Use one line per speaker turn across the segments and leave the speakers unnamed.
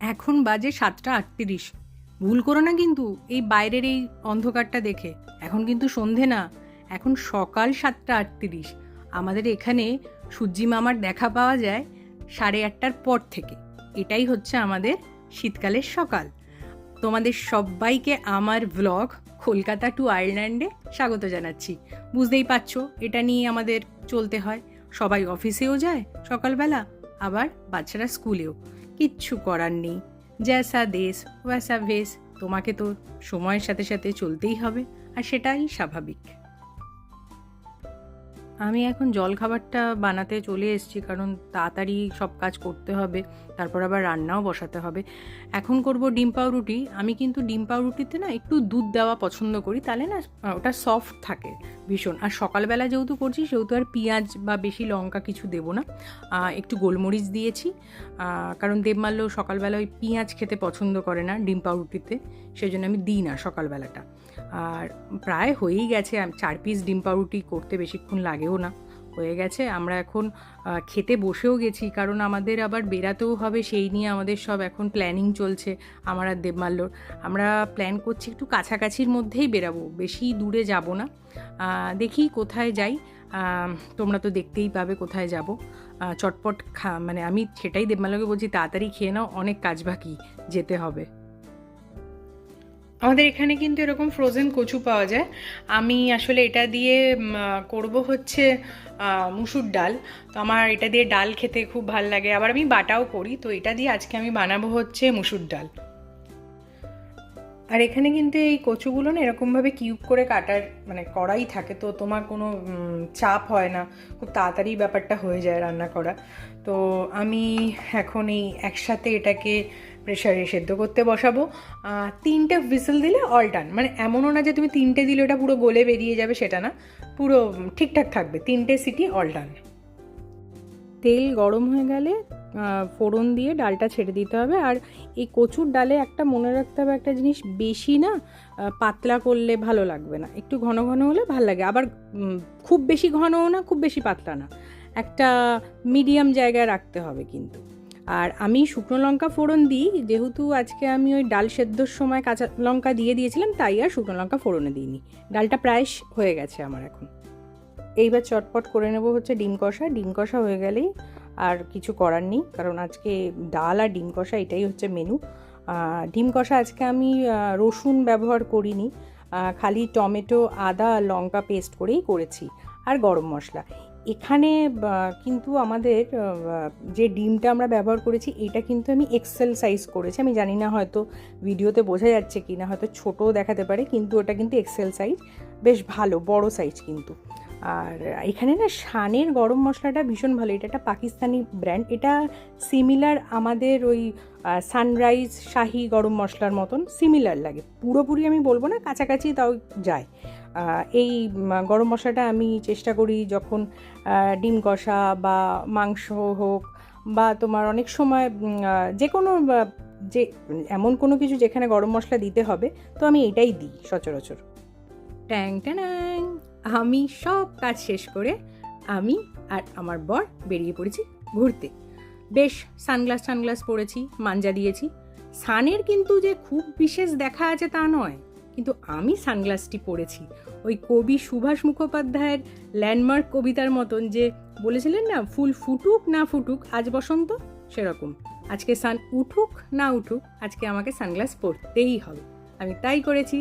এখন বাজে 7:38। ভুল করো না কিন্তু এই বাইরের এই অন্ধকারটা দেখে। এখন কিন্তু সন্ধে না, এখন সকাল 7:38। আমাদের এখানে সূর্যি মামার দেখা পাওয়া যায় 8:30টার পর থেকে। এটাই হচ্ছে আমাদের শীতকালের সকাল। তোমাদের সবাইকে আমার ব্লগ কলকাতা টু আয়ারল্যান্ডে স্বাগত জানাচ্ছি। বুঝতেই পারছো, এটা নিয়ে আমাদের চলতে হয়। সবাই অফিসেও যায় সকালবেলা, আবার বাচ্চারা স্কুলেও। কিচ্ছু করার নেই, জ্যাসা দেশ ওয়াসা ভেস। তোমাকে তো সময়ের সাথে সাথে চলতেই হবে, আর সেটাই স্বাভাবিক। আমি এখন জলখাবারটা বানাতে চলে এসেছি, কারণ তাড়াতাড়ি সব কাজ করতে হবে, তারপর আবার রান্নাও বসাতে হবে। এখন করব ডিম পাউরুটি। আমি কিন্তু ডিম পাউরুটিতে না একটু দুধ দেওয়া পছন্দ করি, তাহলে না ওটা সফট থাকে ভীষণ। আর সকালবেলা যেহেতু করছি সেহেতু আর পেঁয়াজ বা বেশি লঙ্কা কিছু দেবো না, একটু গোলমরিচ দিয়েছি, কারণ দেবমাল্য সকালবেলা ওই পেঁয়াজ খেতে পছন্দ করে না ডিম পাউরুটিতে, সেই জন্য আমি দিই না সকালবেলাটা। আর প্রায় হয়েই গেছে, 4 পিস ডিম পাউরুটি করতে বেশিক্ষণ লাগেও না, হয়ে গেছে। আমরা এখন খেতে বসেও গেছি, কারণ আমাদের আবার বেরাতেও হবে, সেই নিয়ে আমাদের সব এখন প্ল্যানিং চলছে আমার আর দেবমাল্যর। আমরা প্ল্যান করছি একটু কাছাকাছির মধ্যেই বেরাবো, বেশি দূরে যাব না। দেখি কোথায় যাই, তোমরা তো দেখতেই পাবে কোথায় যাব। চটপট মানে আমি সেটাই দেবমাল্যকে বলছি, তাড়াতাড়ি খেয়ে নাও, অনেক কাজ বাকি, যেতে হবে। আমাদের এখানে কিন্তু এরকম ফ্রোজেন কচু পাওয়া যায়। আমি আসলে এটা দিয়ে করব হচ্ছে মুসুর ডাল। তো আমার এটা দিয়ে ডাল খেতে খুব ভাল লাগে, আবার আমি বাটাও করি। তো এটা দিয়ে আজকে আমি বানাবো হচ্ছে মুসুর ডাল। আর এখানে কিন্তু এই কচুগুলো না এরকমভাবে কিউব করে কাটার মানে করাই থাকে, তো তোমার কোনো চাপ হয় না, খুব তাড়াতাড়ি ব্যাপারটা হয়ে যায় রান্না করা। তো আমি এখন এই একসাথে এটাকে প্রেশারে সেদ্ধ করতে বসাবো। 3টে হুইসেল দিলে অল ডান। মানে এমনও না যে তুমি 3টে দিলে ওটা পুরো গলে বেরিয়ে যাবে, সেটা না, পুরো ঠিকঠাক থাকবে। 3টে সিটি অল ডান। তেল গরম হয়ে গেলে ফোড়ন দিয়ে ডালটা ছেড়ে দিতে হবে। আর এই কচুর ডালে একটা মনে রাখতে হবে একটা জিনিস, বেশি না পাতলা করলে ভালো লাগবে না, একটু ঘন ঘন হলে ভালো লাগে। আবার খুব বেশি ঘনও না, খুব বেশি পাতলা না, একটা মিডিয়াম জায়গায় রাখতে হবে কিন্তু। আর আমি শুকনো লঙ্কা ফোড়ন দিই, যেহেতু আজকে আমি ওই ডাল সেদ্ধর সময় কাঁচা লঙ্কা দিয়ে দিয়েছিলাম, তাই আর শুকনো লঙ্কা ফোড়নে দিইনি। ডালটা প্রায় হয়ে গেছে আমার এখন। এইবার চটপট করে নেব হচ্ছে ডিম কষা। ডিম কষা হয়ে গেলেই আর কিছু করার নেই, কারণ আজকে ডাল আর ডিম কষা এটাই হচ্ছে মেনু। ডিম কষা আজকে আমি রসুন ব্যবহার করিনি, খালি টমেটো আদা লঙ্কা পেস্ট করেই করেছি, আর গরম মশলা। এখানে কিন্তু আমাদের যে ডিমটা আমরা ব্যবহার করেছি এটা কিন্তু আমি এক্সেল সাইজ করেছি। আমি জানি না হয়তো ভিডিওতে বোঝা যাচ্ছে কি না, হয়তো ছোটও দেখাতে পারে, কিন্তু ওটা কিন্তু এক্সেল সাইজ, বেশ ভালো বড় সাইজ কিন্তু। আর এখানে না শানের গরম মশলাটা ভীষণ ভালো, এটা একটা পাকিস্তানি ব্র্যান্ড। এটা সিমিলার আমাদের ওই সানরাইজ শাহি গরম মশলার মতন সিমিলার লাগে, পুরোপুরি আমি বলবো না, কাছাকাছি তাও যায়। এই গরম মশলাটা আমি চেষ্টা করি যখন ডিম কষা বা মাংস হোক, বা তোমার অনেক সময় যে কোনো যে এমন কোনো কিছু যেখানে গরম মশলা দিতে হবে, তো আমি এটাই দিই সচরাচর। ট্যাং ট্যাং, আমি সব কাজ শেষ করে আমি আর আমার বর বেরিয়ে পড়েছি ঘুরতে। বেশ সানগ্লাস পরেছি, মাঞ্জা দিয়েছি। সানের কিন্তু যে খুব বিশেষ দেখা আছে তা নয়, কিন্তু আমি সানগ্লাসটি পরেছি ওই কবি সুভাষ মুখোপাধ্যায়ের ল্যান্ডমার্ক কবিতার মতন, যে বলেছিলেন না, ফুল ফুটুক না ফুটুক আজ বসন্ত, সেরকম আজকে সান উঠুক না উঠুক, আজকে আমাকে সানগ্লাস পরতেই হবে। আমি তাই করেছি।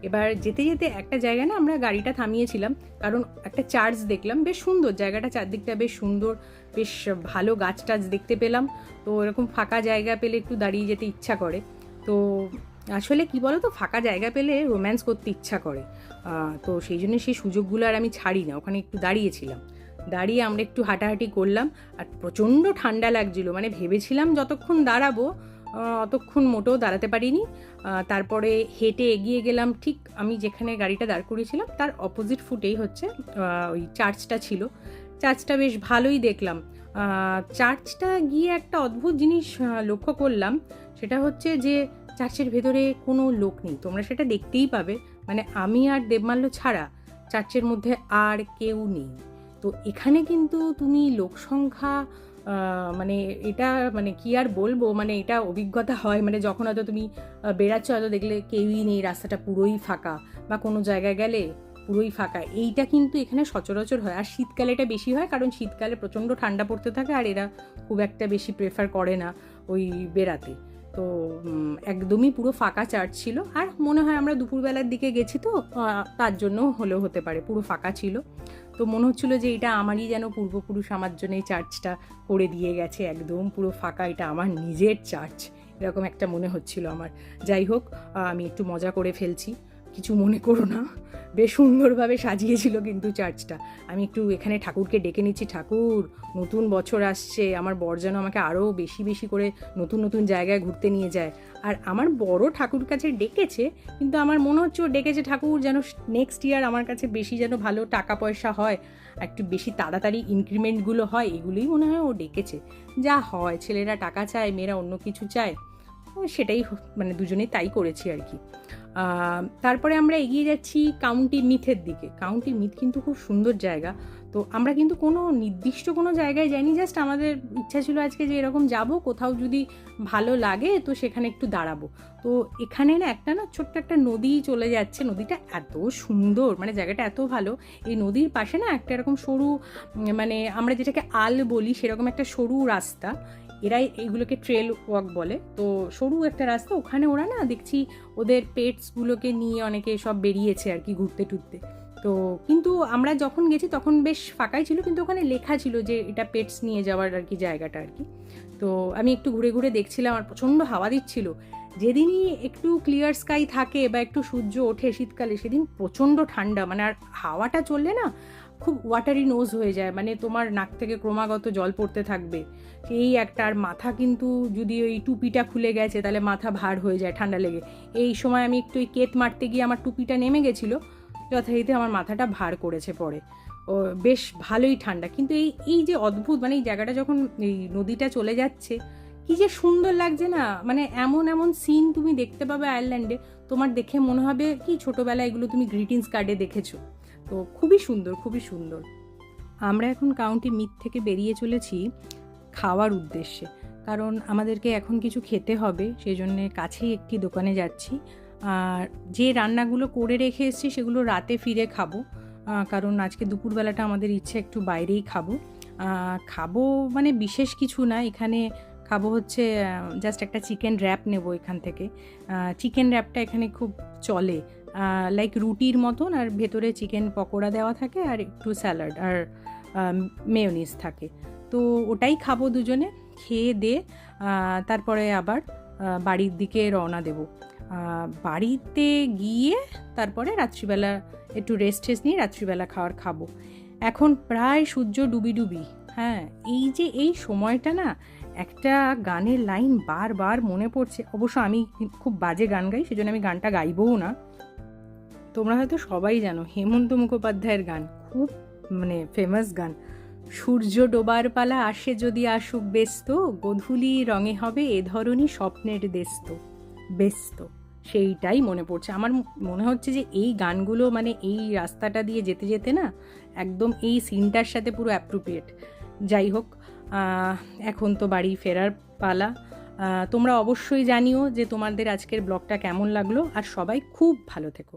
এবার যেতে যেতে একটা জায়গায় না আমরা গাড়িটা থামিয়েছিলাম, কারণ একটা চার্চ দেখলাম, বেশ সুন্দর জায়গাটা, চারদিকটা বেশ সুন্দর, বেশ ভালো গাছ টাছ দেখতে পেলাম। তো এরকম ফাঁকা জায়গা পেলে একটু দাঁড়িয়ে যেতে ইচ্ছা করে। তো আসলে কি বলো তো, ফাঁকা জায়গা পেলে রোম্যান্স করতে ইচ্ছা করে। তো সেই জন্য সেই সুযোগগুলো আর আমি ছাড়ি না, ওখানে একটু দাঁড়িয়েছিলাম। দাঁড়িয়ে আমরা একটু হাঁটাহাঁটি করলাম, আর প্রচণ্ড ঠান্ডা লাগছিল, মানে ভেবেছিলাম যতক্ষণ দাঁড়াবো অতক্ষণ মোটেও দাঁড়াতে পারিনি। তারপরে হেঁটে এগিয়ে গেলাম, ঠিক আমি যেখানে গাড়িটা দাঁড় করিয়েছিলাম তার অপোজিট ফুটেই হচ্ছে ওই চার্চটা ছিল। চার্চটা বেশ ভালোই দেখলাম। চার্চটা গিয়ে একটা অদ্ভুত জিনিস লক্ষ্য করলাম, সেটা হচ্ছে যে চার্চের ভেতরে কোনো লোক নেই, তোমরা সেটা দেখতেই পাবে। মানে আমি আর দেবমাল্য ছাড়া চার্চের মধ্যে আর কেউ নেই। তো এখানে কিন্তু তুমি লোক সংখ্যা মানে এটা মানে কি আর বলবো, মানে এটা অভিজ্ঞতা হয়, মানে যখন হয়তো তুমি বেড়াচ্ছ হয়তো দেখলে কেউই নেই, রাস্তাটা পুরোই ফাঁকা, বা কোনো জায়গায় গেলে পুরোই ফাঁকা, এইটা কিন্তু এখানে সচরাচর হয়। আর শীতকালে এটা বেশি হয়, কারণ শীতকালে প্রচণ্ড ঠান্ডা পড়তে থাকে আর এরা খুব একটা বেশি প্রেফার করে না ওই বেড়াতে। তো একদমই পুরো ফাঁকা চার্চ ছিল, আর মনে হয় আমরা দুপুরবেলার দিকে গেছি তো তার জন্য হলেও হতে পারে, পুরো ফাঁকা ছিল। তো মনে হচ্ছিলো যে এটা আমারই যেন পূর্বপুরুষ আমার জন্য এই চার্চটা করে দিয়ে গেছে, একদম পুরো ফাঁকা, এটা আমার নিজের চার্চ, এরকম একটা মনে হচ্ছিল আমার। যাই হোক, আমি একটু মজা করে ফেলছি, কিছু মনে করো না। বেশ সুন্দরভাবে সাজিয়েছিল কিন্তু চার্চটা। আমি একটু এখানে ঠাকুরকে ডেকে নিচ্ছি, ঠাকুর নতুন বছর আসছে, আমার বর যেন আমাকে আরও বেশি বেশি করে নতুন নতুন জায়গায় ঘুরতে নিয়ে যায়। আর আমার বড় ঠাকুর কাছে ডেকেছে, কিন্তু আমার মনে হচ্ছে ও ডেকেছে ঠাকুর যেন নেক্সট ইয়ার আমার কাছে বেশি যেন ভালো টাকা পয়সা হয়, একটু বেশি তাড়াতাড়ি ইনক্রিমেন্টগুলো হয়, এগুলোই মনে হয় ও ডেকেছে। যা হয়, ছেলেরা টাকা চায়, মেয়েরা অন্য কিছু চায়, সেটাই মানে দুজনেই তাই করেছি আর কি। তারপরে আমরা এগিয়ে যাচ্ছি কাউন্টি মিথের দিকে। কাউন্টি মিথ কিন্তু খুব সুন্দর জায়গা। তো আমরা কিন্তু কোনো নির্দিষ্ট কোনো জায়গায় যাইনি, জাস্ট আমাদের ইচ্ছা ছিল আজকে যে এরকম যাব, কোথাও যদি ভালো লাগে তো সেখানে একটু দাঁড়াবো। তো এখানে না একটা ছোট্ট একটা নদী চলে যাচ্ছে, নদীটা এত সুন্দর, মানে জায়গাটা এত ভালো। এই নদীর পাশে না একটা এরকম সরু, মানে আমরা যেটাকে আল বলি সেরকম একটা সরু রাস্তা, এরাই এইগুলোকে ট্রেল ওয়াক বলে। তো সরু একটা রাস্তা, ওখানে ওরা না দেখছি ওদের পেটসগুলোকে নিয়ে অনেকে সব বেরিয়েছে আর কি ঘুরতে টুরতে। তো কিন্তু আমরা যখন গেছি তখন বেশ ফাঁকাই ছিল, কিন্তু ওখানে লেখা ছিল যে এটা পেটস নিয়ে যাওয়ার আর কি জায়গাটা আর কি। তো আমি একটু ঘুরে ঘুরে দেখছিলাম, আর প্রচণ্ড হাওয়া দিচ্ছিল। যেদিনই একটু ক্লিয়ার স্কাই থাকে বা একটু সূর্য ওঠে শীতকালে, সেদিন প্রচণ্ড ঠান্ডা, মানে আর হাওয়াটা চললে না খুব ওয়াটারি নোজ হয়ে যায়, মানে তোমার নাক থেকে ক্রমাগত জল পড়তে থাকবে, এই একটা। আর মাথা কিন্তু যদি ওই টুপিটা খুলে গেছে তাহলে মাথা ভার হয়ে যায় ঠান্ডা লেগে। এই সময় আমি একটু ওই কেত মারতে গিয়ে আমার টুপিটা নেমে গেছিলো, যথারীতি আমার মাথাটা ভার করেছে পরে। ও বেশ ভালোই ঠান্ডা, কিন্তু এই যে অদ্ভুত, মানে এই জায়গাটা যখন এই নদীটা চলে যাচ্ছে কি যে সুন্দর লাগছে না, মানে এমন এমন সিন তুমি দেখতে পাবে আয়ারল্যান্ডে, তোমার দেখে মনে হবে কি ছোটোবেলায় এগুলো তুমি গ্রিটিংস কার্ডে দেখেছো। তো খুবই সুন্দর, খুবই সুন্দর। আমরা এখন কাউন্টি মিথ থেকে বেরিয়ে চলেছি খাওয়ার উদ্দেশ্যে, কারণ আমাদেরকে এখন কিছু খেতে হবে, সেই জন্যে কাছেই একটি দোকানে যাচ্ছি। আর যে রান্নাগুলো করে রেখে এসেছি সেগুলো রাতে ফিরে খাবো, কারণ আজকে দুপুরবেলাটা আমাদের ইচ্ছে একটু বাইরেই খাবো, মানে বিশেষ কিছু না। এখানে খাবো হচ্ছে জাস্ট একটা চিকেন র্যাপ নেবো এখান থেকে। চিকেন র্যাপটা এখানে খুব চলে, লাইক রুটির মতন, আর ভেতরে চিকেন পকোড়া দেওয়া থাকে আর একটু স্যালাড আর মেয়োনিজ থাকে। তো ওটাই খাবো দুজনে, খেয়ে দিয়ে তারপরে আবার বাড়ির দিকে রওনা দেব। বাড়িতে গিয়ে তারপরে রাত্রিবেলা একটু রেস্ট নিয়ে রাত্রিবেলা খাবো। এখন প্রায় সূর্য ডুবি। হ্যাঁ, এই যে এই সময়টা না, একটা গানের লাইন বারবার মনে পড়ছে। অবশ্য আমি খুব বাজে গান গাই, সেজন্য আমি গানটা গাইবও না। তোমরা হয়তো সবাই জানো, হেমন্ত মুখোপাধ্যায়ের গান, খুব মানে ফেমাস গান। সূর্য ডোবার পালা আসে যদি আসুক ব্যস্ত, গোধূলি রঙে হবে এ ধরনী স্বপ্নের ব্যস্ত। সেইটাই মনে পড়ছে আমার। মনে হচ্ছে যে এই গানগুলো মানে এই রাস্তাটা দিয়ে যেতে যেতে না একদম এই সিনটার সাথে পুরো অ্যাপ্রোপ্রিয়েট। যাই হোক, এখন তো বাড়ি ফেরার পালা। তোমরা অবশ্যই জানিও যে তোমাদের আজকের ব্লগটা কেমন লাগলো, আর সবাই খুব ভালো থেকো।